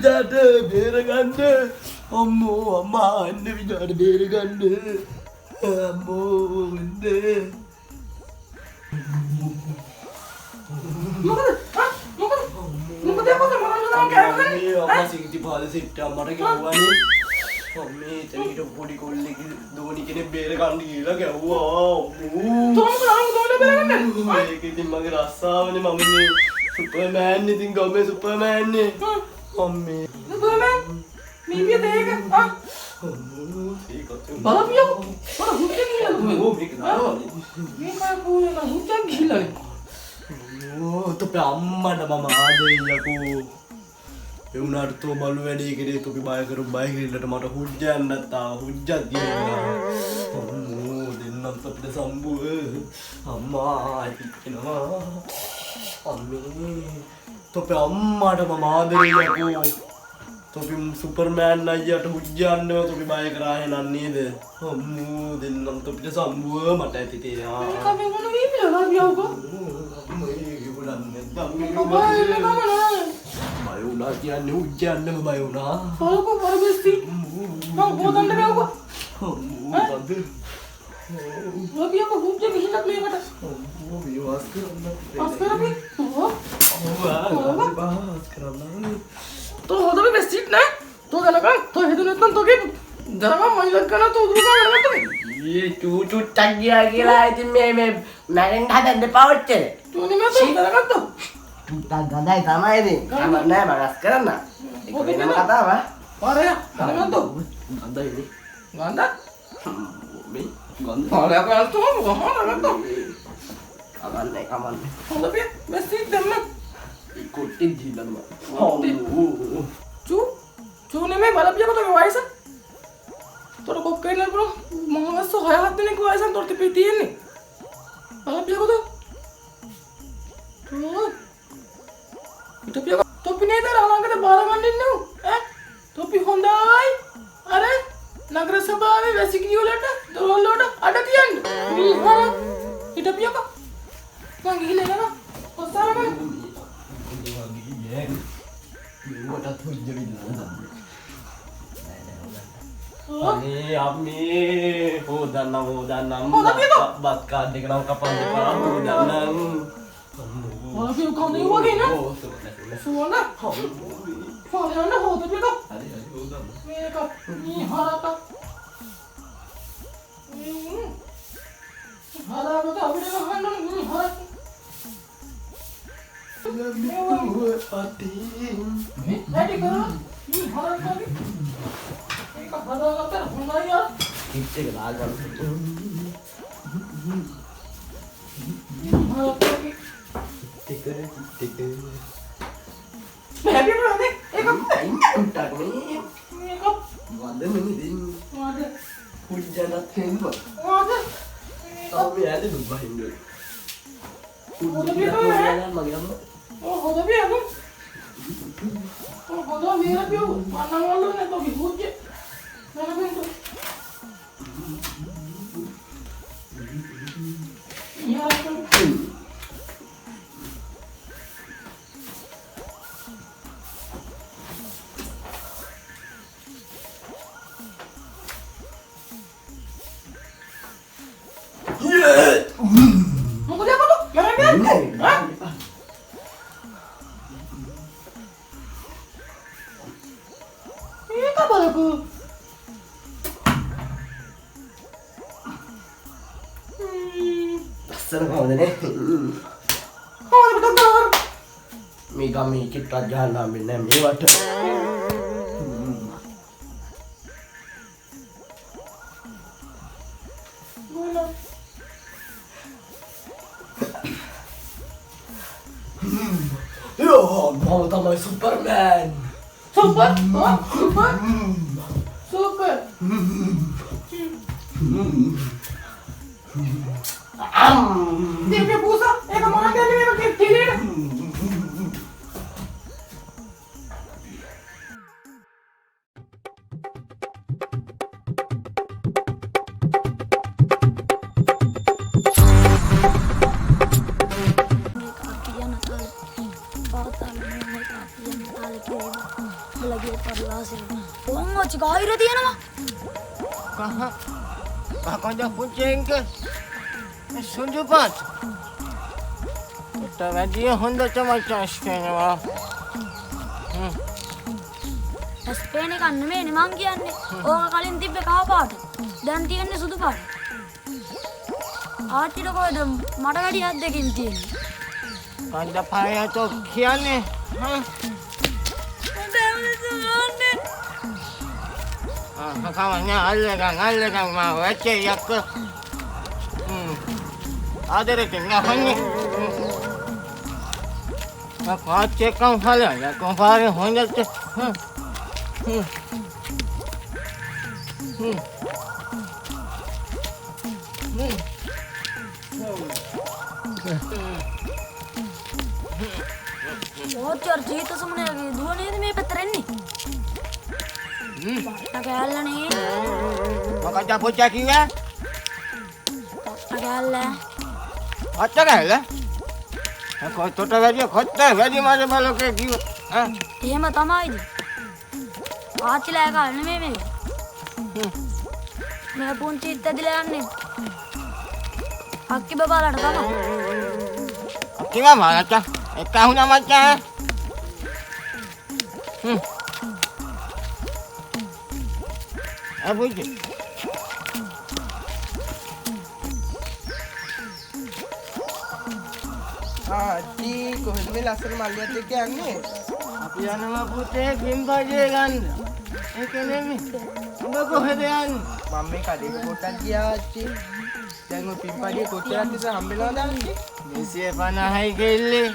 විදාට බේරගන්න අම්මෝ අම්මා එන්න විදාට බේරගන්න අම්මෝ එන්න මොකද අම්මා සිගිති පාද සිට අම්මට කිව්වනේ අම්මේ එතන හිටපු පොඩි කොල්ලෙක් දෝනි කෙනෙක් බේරගන්න කියලා ගැව්වා ඒක ඉතින් මගේ රස්සාවනේ මම මේ සුපර්මෑන් ඉතින් ගමේ සුපර්මෑන් නේ අම්මේ සුපර්මෑන් මේක දෙයක බලපියෝ බල හුට්ටේ කියලා ඕ මේක දානවා මේක පොරේ හුට්ටක් ගිහලා ඕ තොපේ අම්මට මම ආදරේ යකෝ ඒ උනාට තෝ බලු වැඩේ කෙරේ තොපි බය කරු බය කිරලට මට හුජ්ජයක් නැත්තා හුජ්ජක් දිනවා අම්මෝ දෙන්නම් තොපිට සම්බුව අම්මා හිටිනවා අම්මේ තොපේ අම්මට මම ආදරේ යකෝ තොපි සුපර්මෑන් අයියට හුජ්ජන්නව තොපි බය කරා හෙනන් නේද අම්මෝ දෙන්නම් තොපිට සම්බුව මට ඇති තියා මේක මේ මොන වීපිලා බලපියෝකෝ අම්මේ ගිහුණන්නේ නැද්ද බය වුණා කියන්නේ උජ්ජන්නම බය වුණා. බලකෝ පරබස්ති. මම බෝතන්ට බැවුවා. මොකද? ලබියක හුජ්ජ ගිහිල්ලා මේකට. මේ වාස් කරන්න. පාස් කරපි. වාස් කරන්න. तो होदा भी बेस्ट ना तो गलका तो हेदु නැත්නම් තෝගේ දරම මයිලක් කරන තෝ උදුරු ගන්න නැත්නම් ඊ චුට්ටක් ගියා කියලා ඉතින් මේ මැරෙන්න හදන්න පවච්චේ. තෝනි මත දරගත්තා. චුට්ටක් ගඳයි තමයි ඉතින්. නෑ මම රස් කරන්න. ඒක වෙනම කතාවක්. පාරය දරගත්තා. ගඳයි නේ. ගඳ? මේ ගඳ. පාරය කරලා මොකක්ද දරගත්තා. කමන්නේ. හොඳ බේ බෙස්ට් දෙන්න. කොට්ටි දීලම. චූ නෙමෙයි බලපියක තෝගේ වයස. තොර කොක්කේ නෑ බ්‍රෝ. මම වස්ස 6-7 දිනක වයසෙන් තොර තිපි තියෙන්නේ. බලපියක තෝ. Topi topi nේද රාලංගට බාර ගන්න ඉන්නව ඈ topi හොඳයි අර නගර සභාවේ වැසිකිලි වලට දොරවල් වලට අඩ තියන්න හර හිටපියක මං ගිහිල්ලා එනවා ඔස්සාරම මෙවටත් හොජ්ජ විදිනවා අනේ අම්මේ හොදන්නම් බත් කාඩ් එක නම් කපන්න එපා හොදන්නම් Olha o caminho aqui, né? Suona. Olha roda pico. Pico. Ni harata. Harata तो अभी देखो हंडन ni harata. Ready करो. ni harata भी. एक हरा लगता है होना यार. कितने लाल कर. harata भी. Tik. Happy birthday. Ek උට්ටක් මේ एक වන්දනනේ දෙන්න. वादे හුජ්ජනත් හෙන්න. वादे අපි ඇද දුබහින්ද. होदा भी तो है ओ होदा भी है ओ होदा भी है पियो माना वालों ने तो भी पूछे मैंने भी तो यार Mau dia apa tuh? Jangan biar. Hah? Ini apa lagu? ලස්සන කවදනේ. Oh, betul. මේ ගමේ කිට්ටක් ගහන්න හම්බෙන්නේ නැහැ මේවට. මම තමයි superman. Super? Oh, super. Super. Dia punya busa. Kamu nanti ada yang kayak gini. lagi ආච්චි ගාහිර තියෙනවා. කොහොමද පුංචින්ක සුදු පාට වැඩිය හොඳට මචං ස්පේනවා. ස්පේන එක නෙමෙයි මං කියන්නේ. ඕක කලින් තිබ්බේ කහ පාට. දැන් තියෙන්නේ සුදු පාට. ආච්චිට කොහෙද මට වැඩි හත් දෙකින් තියෙන්නේ. කන්ද පායතෝ කියන්නේ kawannya allegang mau aja ya ke ada rekennya hanya aku cek kau halah ya kau hari hanya tu ඕච්චර් ජීවිත සමුණේගේ දුව නේද මේ පැත්තට එන්නේ? කැල්ලනේ. මොකද පොච්චා කිව්වා? කැල්ල. අච්චකැල්ල? කොටට වැඩි මාර බලකේ කිව්වා. එහෙම තමයිද? ආච්චිලා එක නෙමෙයි මේක. මේ පුංචි ඉත්තදිලා යන්නේ. අක්කි බබාලට තමයි. අක්කිවා මාලට එක වුණා මචං. Apa itu? ආච්චි කොහෙද මේ ලස්සන මල්ලියත් එක්ක යන්නේ? අපි යනවා පුතේ බිම්බජේ ගන්න. ඒක නෙමෙයි. ඔබ කොහෙද යන්නේ? මම මේ කඩේට පොට්ටක් ගියා ආච්චි. දැන් ඔය පිම්පඩියේ කොච්චරක් ඉස්සර හම්බෙනවද ආච්චි? 250යි ගෙල්ලේ.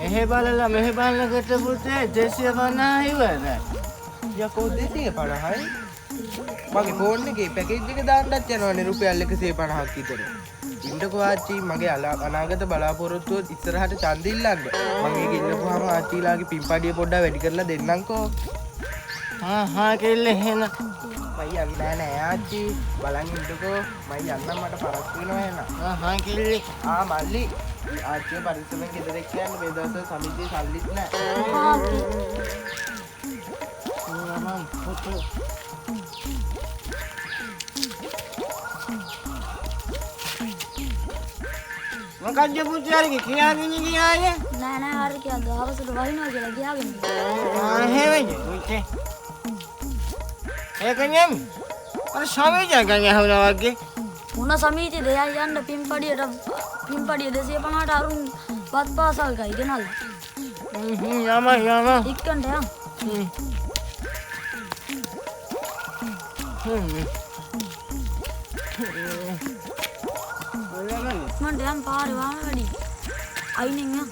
එහෙ බලලා මෙහෙ බලනකොට පුතේ 250යි වරයි. යකෝ 250යි? මගේ ෆෝන් එකේ පැකේජ් එක දාන්නත් යනවනේ රුපියල් 150ක් විතර. ඉන්නකෝ ආච්චි මගේ අනාගත බලාපොරොත්තුව ඉස්සරහට ඡන්ද ඉල්ලන්න. මම ඒක ඉල්ලපුවාම ආච්චිලාගේ පිම්පඩිය පොඩ්ඩක් වැඩි කරලා දෙන්නම්කෝ. කෙල්ල එහෙනම්. මම යන්නේ නෑ ආච්චි. බලන් ඉන්නකෝ. මම යන්නම් මට පරක් වෙනවා එහෙනම්. කෙල්ලේ. මල්ලි. ආච්චිව පරිස්සමෙන් ගෙදර එක්ක යන්න මේ දවස්වල සමිතියේ සල්ලිත් නෑ. මම පුතේ. මොකක්ද පුතේ කියාගෙන ගියායේ? නෑ හරි කියලා දවසට වහිනවා කියලා ගියාගෙන. එහෙමද පුතේ? ඒක නෙමෙයි. අර සමීජය ගන්නේ හවුනා වගේ. මොන සමීති දෙයයි යන්න පිම්පඩිය 250ට අරුන් වත් පාසල් ගයි ගෙනල්ලා. යම. ඉක්කන්ට යම්. මන්ට යම් පාරේ වාම වැඩි. අයිනෙන් යම්.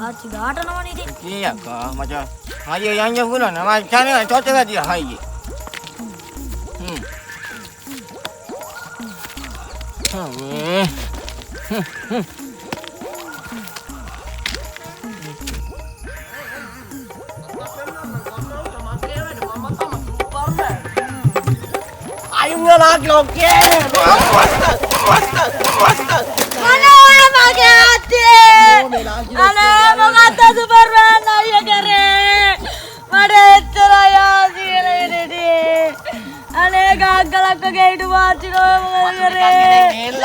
ආච්චි ගාටනවනේ ඉතින්. කීයක්කා මචං. අයියෝ යන්නේ වුණා නම චානේ චොට්ටගදී හයියේ. Ayuh nak loke. අනේ මගේ අත්තේ අනේ මොකක්ද සුපර්මෑන් අයියා කරේ මට එච්චර යාසියනේ නෙදී අනේ ගාගලක්ක ගෙඩු වාචි නෝ මොකද කරේ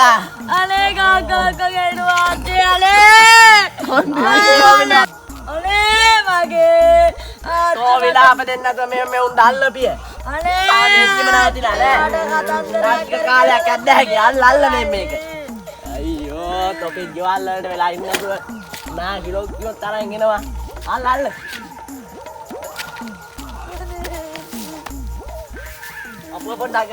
අනේ ගාගලක්ක ගෙඩු වාචි අනේ මගේ තෝ විලාප දෙන්නක මේ උන් දැල්ලපිය අනේ ආනෙච්චිම නැතිලා නෑ නාටක කාලයක් ඇද්දැහි අල්ල මේක අයියෝ තොපේ ගෙවල් වලට වෙලා ඉන්නකොට නා කිලෝ තරම් එනවා අල්ල අපෝ පොඩ්ඩක්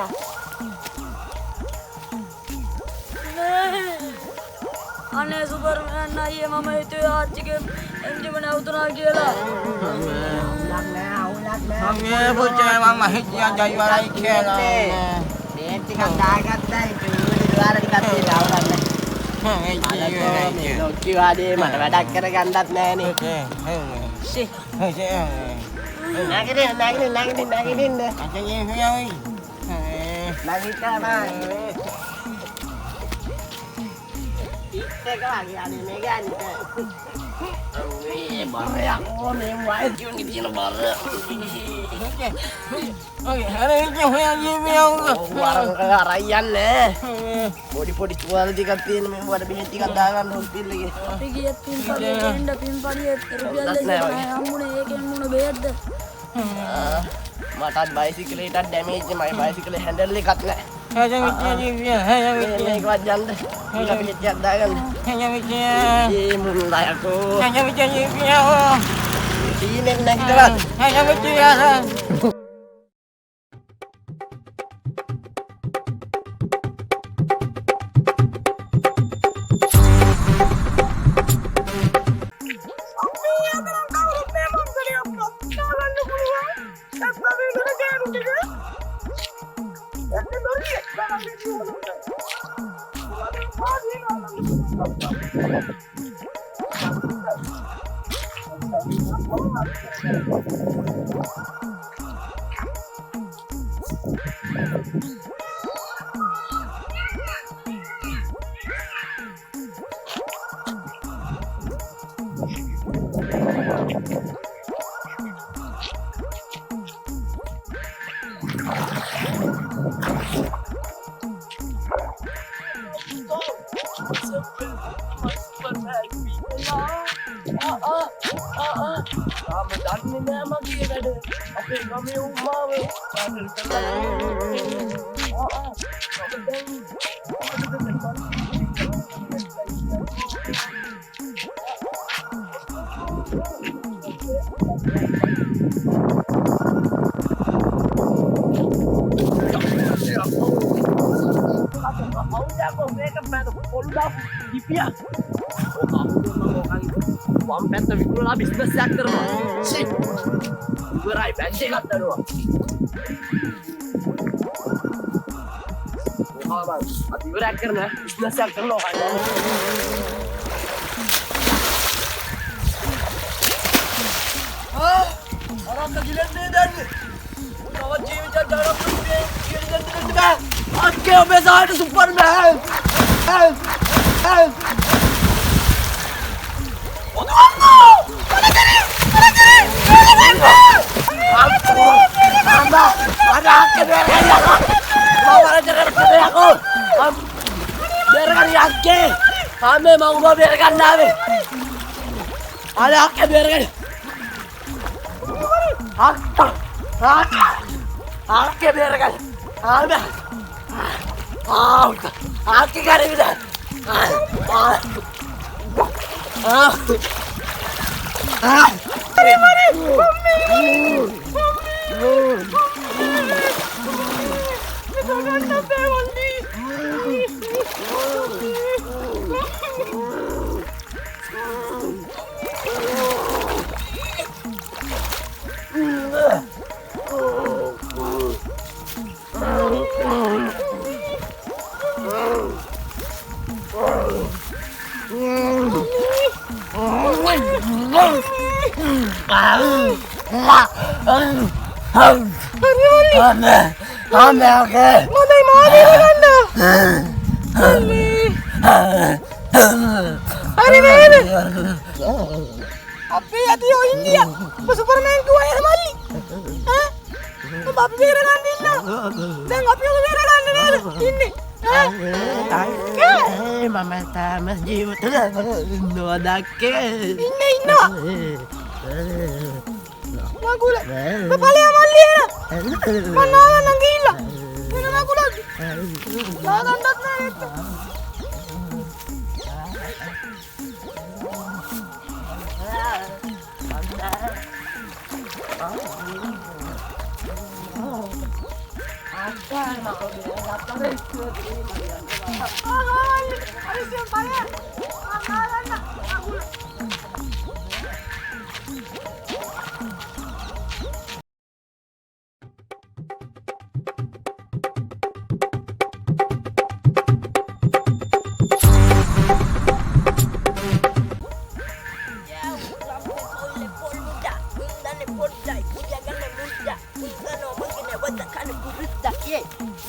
අනේ සුපර්මෑන් අයියේ මම හිතුවේ ආච්චිගේ එන්ජිම නැවතුණා කියලා Mami pucai mama hijau jayuarai kela. මේ ටිකක් දාගත්තයි දුවල ටිකක් දාවන්න මේ ලොක්කි වාදේ මට වැඩක් කරගන්නත් නෑනේ ෂි නැගිටින්න Katanya huyai. නැගිට්ටා ඉත්තක වගේ අනේ මේ ගානිට මේ බරයක් ඕ මේ වයස් කියුනේ තියෙන බර. ඔය හැරෙන්නේ හොයන්නේ මේ වරක අරයි යන්නේ. පොඩි තුවාල ටිකක් තියෙන මේ වල බෙහෙත් ටිකක් දාගන්න හොස්පිටල් එකේ. අපි ගියත් පින්පඩියට එන්න පින්පඩියට රුපියල් 200 හම්බුනේ ඒකෙන් මොන බෙහෙත්ද? මටත් බයිසිකලේටත් ඩැමේජ් මයි බයිසිකලේ හැන්ඩල් එකක් නැහැ. මේකවත් යන්න. ඊට පිටියක් දාගන්න. ඒ මුල්ලයකෝ. සීනෙන් නැගිටවත්. Wampet විකුණලා බිස්නස් එකක් කරනවා. ඉවරයි බැංක් එකක් දරුවා. ඔහාම අද ඉවරයක් කරන බිස්නස් එකක් කරනවා. අරක ගිලන්නේ දැන්නේ. තව ජීවිතයක් දාලා පුතේ කියලා දෙන්න බෑ. අක්කේ ඔබේ සාට සුපර්මෑන්. අපේ යතියෝ ඉන්දියා ඔබ සුපර්මෑන් කිව්වා එහෙම මල්ලි ඔබ අපි බේර ගන්න ඉන්නවා දැන් අපි ඔබ බේර ගන්න නේද ඉන්නේ මම තාම ජීවිතේ ඉන්නවා දැක්කේ ඉන්නවා මගුල බපලියා මල්ලි එන මන්නාව නම් ගිහිල්ලා එන මගුලක් දාගන්නත් නෑ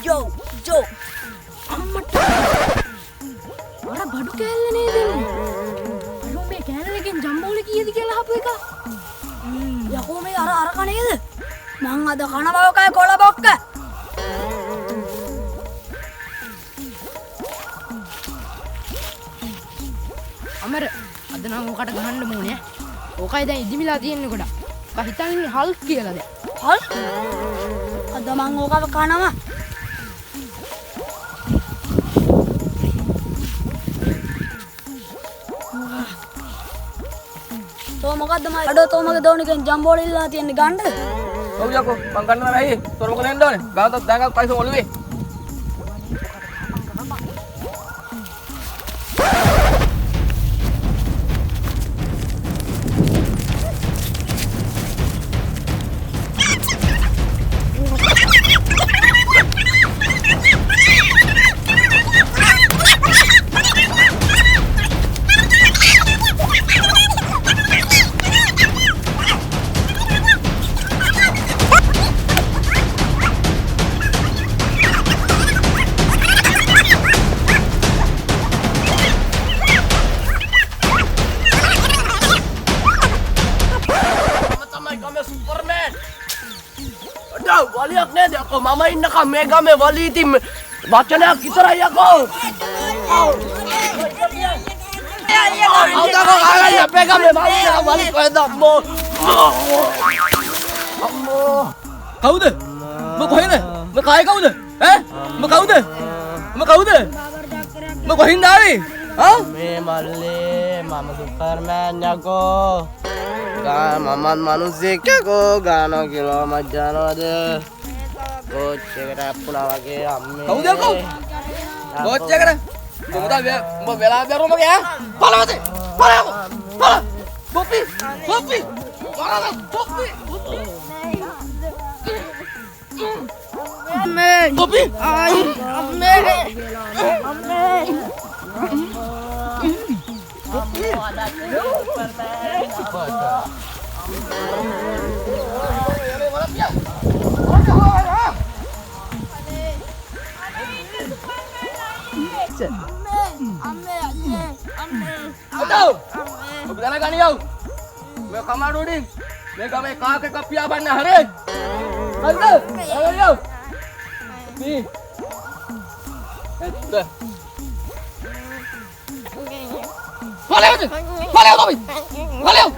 Yo, අම්මට වඩා බඩු කෑල්ල නේද? අලුම් මේ කෑල්ලකින් ජම්බෝල කීයද කියලා මං අද කන බවකයි කොළ බොක්ක. අමර අද නම් ඕකට ගහන්න ඕනේ. ඕකයි දැන් ඉදිමිලා තියෙන්නේ ගොඩක්. ඔක හිතන්නේ හල්ක් කියලාද? හල්? අද මං ඕකව කනවා. තෝ මොකද්ද මම අඩෝ තෝ මගේ දෝනිකෙන් ජම්බෝල ඉල්ලලා තියන්නේ ගන්නද? ඔව් යකෝ මං ගන්නවා රයි. තොර මොකද වෙන්න ඕනේ? ගාතත් දැන්ගත් පයිසම ඔළුවේ. වලියක් නේද යකෝ මම ඉන්නකම් මේ ගමේ වලී ඉතින් වචනයක් විතරයි යකෝ අවුදකෝ කාලයි අපේ ගමේ වලී කොහෙද අම්මෝ අම්මෝ කවුද? මම කොහෙද? මම කායි කවුද? ඈ? මම කවුද? මම කවුද? මම කොහින්ද ආවේ? ආ? මේ මල්ලේ මම සුපර්මෑන් යකෝ මමත් මිනිස්සෙක් යකෝ ගානවා කියලා මත් යනවද කෝච් එකට අප්පුලා වගේ අම්මේ කවුද යකෝ? කෝච් එකට? උඹ වෙලා බැරුම ගියා? බලවද? බලයකෝ. බල. පොපි. පොපි. බලද? පොපි. අම්මේ පොපි. අයි අම්මේ ඔබ දැනගන්න යව්. මේ කමාඩු උඩින් මේ ගමේ කාක එකක් පියාඹන්න හරිද? හරිද? දැනගන්න යව්. මේ එත්ත. බලයවද? බලයවද ඔබ? බලයව.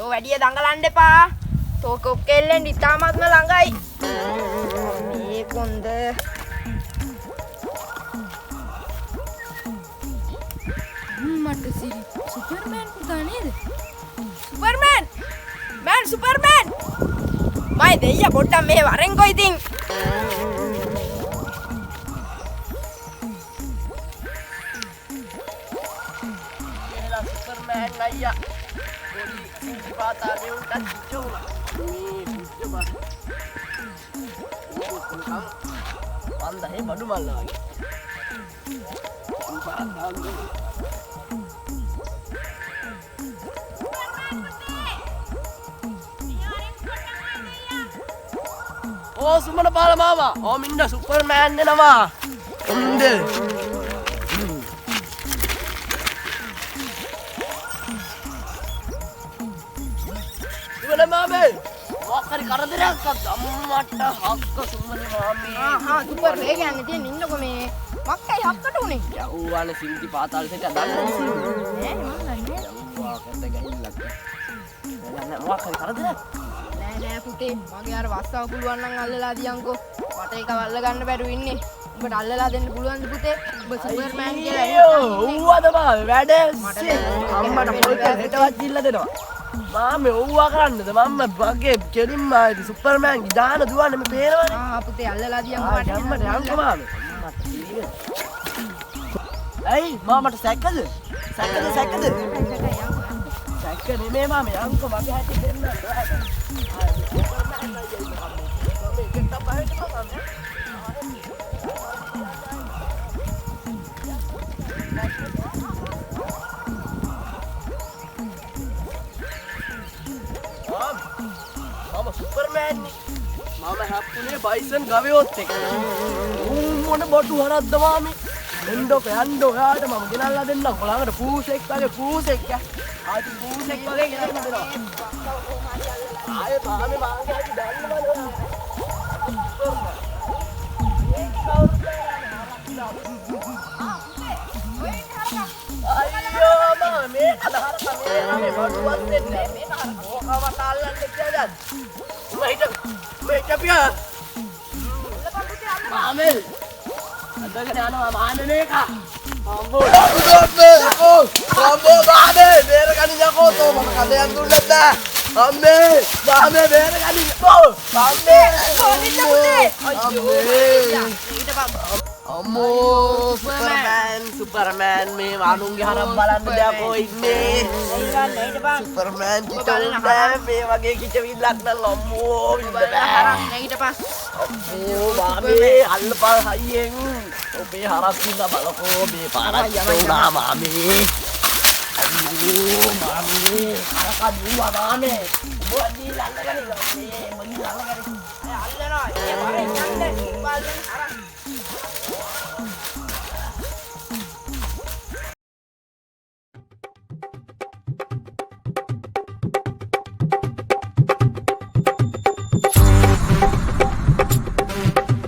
වැඩිය දඟලන්න එපා. තෝක කෙල්ලෙන් ඉතාමත්ම ළඟයි. මේ කොන්ද මට සිරි සුපර්මෑන් පුතා නේද? සුපර්මෑන්! සුපර්මෑන්! මයි දෙයියා පොඩ්ඩක් මේ වරෙන්කෝ ඉතින්. එහෙලා සුපර්මෑන් අයියා පොඩි පාතාවේ උන්ට චුචුලා මේ පිට්ටබා අන්දේ බඩු මල්ලා වගේ ඕ සුමන පාල මාමා ඕ මින්ද සුපර්මෑන් දෙනවා එන්න ඉවල මාමේ මොකක් හරි කරදරයක් අම්මට හක්ක සුමනේ මාමේ. සුපර් වේග යන්නේ තියෙන ඉන්නකො මේ මක්කයි හක්කට උනේ. යව්වානේ සිංහි පාතාල දෙක දන්නද සිංහි? නෑ මම දන්නේ. යව්වා කට ගහිල්ලක්. නෑ මොකක් හරි කරදරයක්? නෑ පුතේ මගේ අර වස්සව පුළුවන් නම් අල්ලලා දියන්කෝ. මට ඒක අල්ල ගන්න බැරුව ඉන්නේ. උඹට අල්ලලා දෙන්න පුළුවන්ද පුතේ? උඹ සුපර්මෑන් කියලා ඔව්වද බා වැඩේ අම්මට පොල්කල් හෙටවත් ගිල්ල දෙනවා මාමේ ඔව්වා කරන්නද මම වගේ කෙලින්ම ආයි සුපර්මෑන් දාන දුවන්නේ මේ පේනවනේ පුතේ අල්ලලා දියන්කෝ මට අම්මට යන්කෝ මාමේ ඇයි මාමට සැකද සැක නෙමෙයි මාමේ යන්කෝ මගේ හැටි දෙන්න Mama Superman nih. Mama happune bison ගවයොත් එක. මොන බඩු හරද්ද මාමේ. එන්නක යන්න ඔයාට මම ගෙනල්ලා දෙන්නම්. ඔයාලට පූසෙක් වගේ පූසෙක් යා. ආයි පූසෙක් වගේ ගෙනල්ලා දෙනවා. ආයේ මාමේ මාගේ හැටි දන්නවද? අයියෝ මාමේ අදහර තමයි බඩුවත් දෙන්නේ. මේක හර කොහොමවත් අල්ලන්න කියලාද? මේක පියා. මාමේ අදගෙන යනවා මාමේ මේක. අම්බෝ මාමේ බේර ගන්න යකෝ තෝ මම කඩයන් දුන්නත් බෑ. අම්මේ මාමේ බේර ගන්න යකෝ. මාමේ කොහෙද පුතේ? අම්මෝ සුපර්මෑන් මේ වණුන්ගේ හරම් බලන්න දෙයක්ෝ ඉන්නේ. සුපර්මෑන් කිටුන් බෑ මේ වගේ කිචවිල්ලක් නම් අම්මෝ ඉන්න බෑ. අම්මෝ මාමේ අල්ලපන් හයියෙන්. ඔබේ හරක් ඉන්න බලකෝ මේ පාරක් යනවා මාමේ. අම්මෝ මාමේ හරක් දුවා මාමේ. බොඩි ළඟ ගනින්න මේ මගි ළඟ ගනින්න. අල්ලනවා ඒ පාරේ යන්නේ. බලන්න හරක්